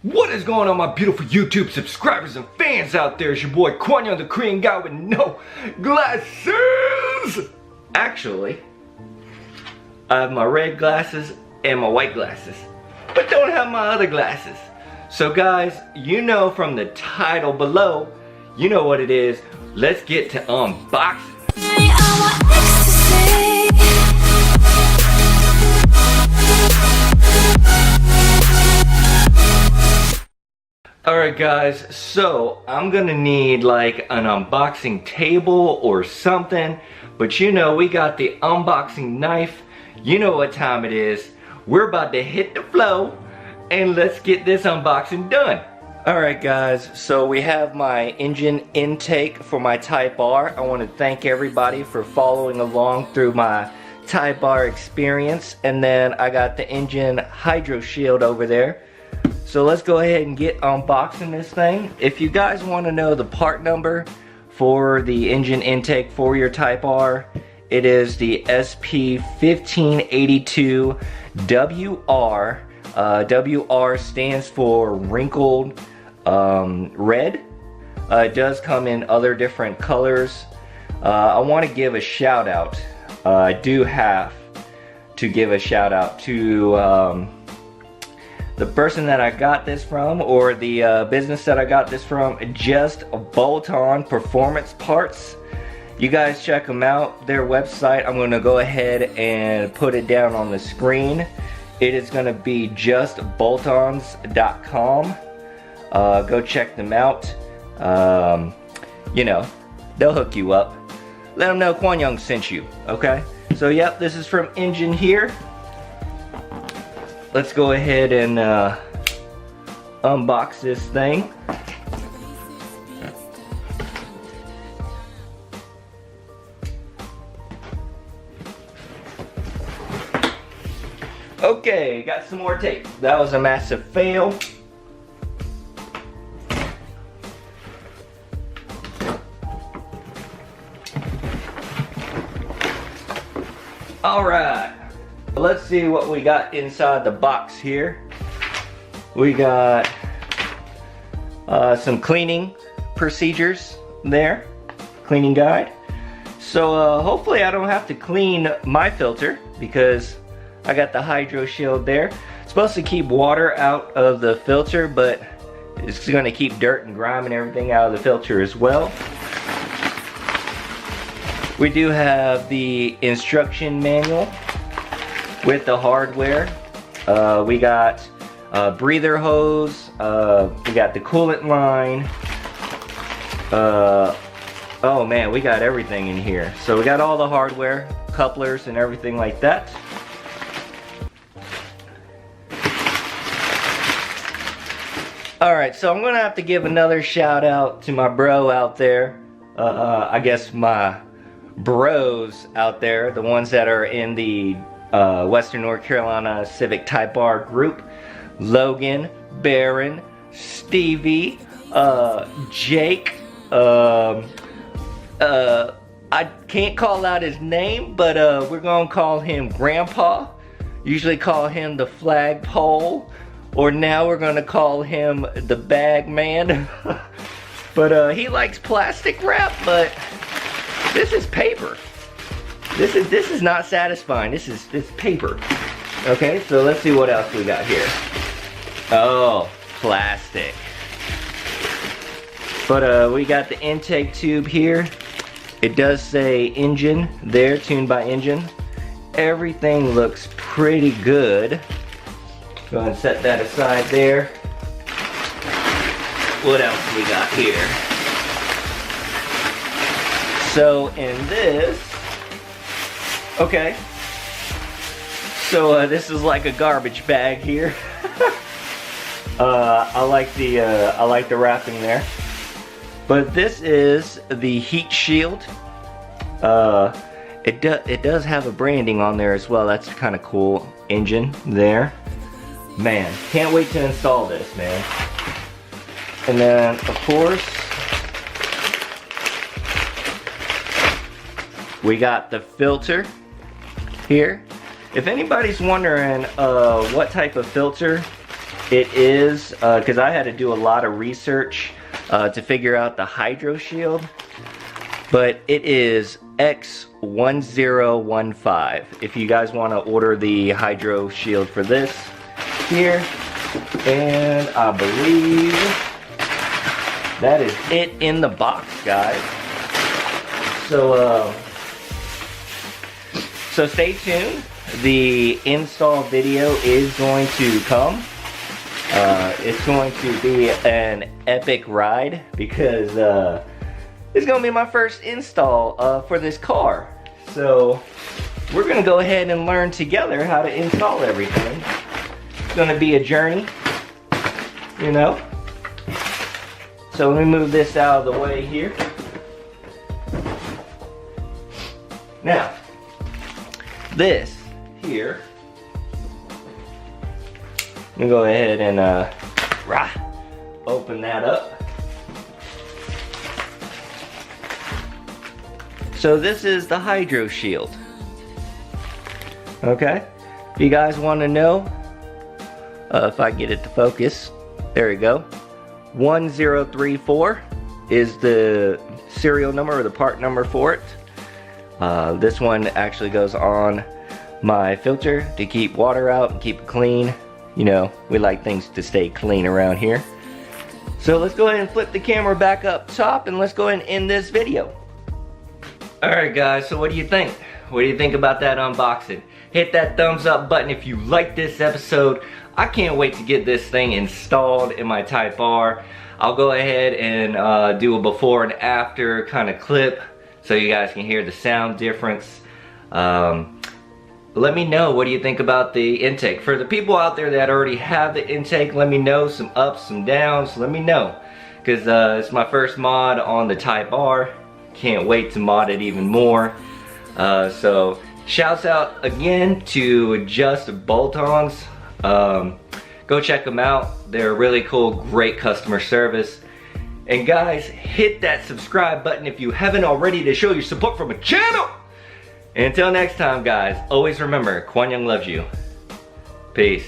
What is going on, my beautiful YouTube subscribers and fans out there? It's your boy KwonYoung, the Korean guy with no glasses. Actually, I have my red glasses and my white glasses, but don't have my other glasses. So guys, you know from the title below, you know what it is. Let's get to unboxing. Alright guys, so I'm gonna need like an unboxing table or something, but you know we got the unboxing knife. You know what time it is. We're about to hit the flow and let's get this unboxing done. Alright guys, so we have my Injen intake for my Type R. I want to thank everybody for following along through my Type R experience, and then I got the Injen Hydro Shield over there. So let's go ahead and get unboxing this thing. If you guys want to know the part number for the Injen intake for your Type R, it is the SP1582WR. WR stands for wrinkled red. It does come in other different colors. I want to give a shout out. I do have to give a shout out to the person that I got this from, or the business that I got this from, Just Bolt-On Performance Parts. You guys check them out, their website. I'm going to go ahead and put it down on the screen. It is going to be justboltons.com. Go check them out. You know, they'll hook you up. Let them know KwonYoung sent you, okay? So yep, this is from Injen here. Let's go ahead and unbox this thing. Okay, got some more tape. That was a massive fail. Alright. Let's see what we got inside the box here. We got some cleaning procedures there, cleaning guide. So hopefully I don't have to clean my filter because I got the Hydro Shield there. It's supposed to keep water out of the filter, but it's going to keep dirt and grime and everything out of the filter as well. We do have the instruction manual with the hardware. We got breather hose, we got the coolant line. Oh man, we got everything in here. So we got all the hardware, couplers and everything like that. Alright, so I'm gonna have to give another shout out to my bro out there. I guess my bros out there, the ones that are in the Western North Carolina Civic Type R group. Logan, Baron, Stevie, Jake, I can't call out his name, but we're gonna call him Grandpa. Usually call him the flagpole, or now we're gonna call him the bag man. But he likes plastic wrap, but this is paper. This is not satisfying. This is paper. Okay, so let's see what else we got here. Oh, plastic. But we got the intake tube here. It does say Injen there, tuned by Injen. Everything looks pretty good. Go ahead and set that aside there. What else we got here? So in this, okay, so this is like a garbage bag here. I like the wrapping there. But this is the heat shield. It does have a branding on there as well. That's kind of cool. Injen there. Man, can't wait to install this, man. And then of course we got the filter here. If anybody's wondering what type of filter It is, because I had to do a lot of research to figure out the hydro shield, but it is X1015. If you guys want to order the hydro shield for this here, and I believe that is it in the box, guys. So stay tuned. The install video is going to come. It's going to be an epic ride because it's going to be my first install for this car. So we're going to go ahead and learn together how to install everything. It's going to be a journey, you know. So let me move this out of the way here. Now, this here, I'm gonna go ahead and open that up. So this is the hydro shield. Okay, if you guys want to know, if I get it to focus, there we go. 1034 is the serial number or the part number for it. This one actually goes on my filter to keep water out and keep it clean. You know, we like things to stay clean around here. So let's go ahead and flip the camera back up top and let's go ahead and end this video. Alright guys, so what do you think? What do you think about that unboxing? Hit that thumbs up button if you like this episode. I can't wait to get this thing installed in my Type R. I'll go ahead and do a before and after kind of clip so you guys can hear the sound difference. Let me know, what do you think about the intake? For the people out there that already have the intake, let me know, some ups, some downs, let me know. Because it's my first mod on the Type R. Can't wait to mod it even more. So shouts out again to Just Bolt-Ons. Go check them out. They're really cool, great customer service. And guys, hit that subscribe button if you haven't already to show your support for my channel. And until next time guys, always remember, Kwon Young loves you. Peace.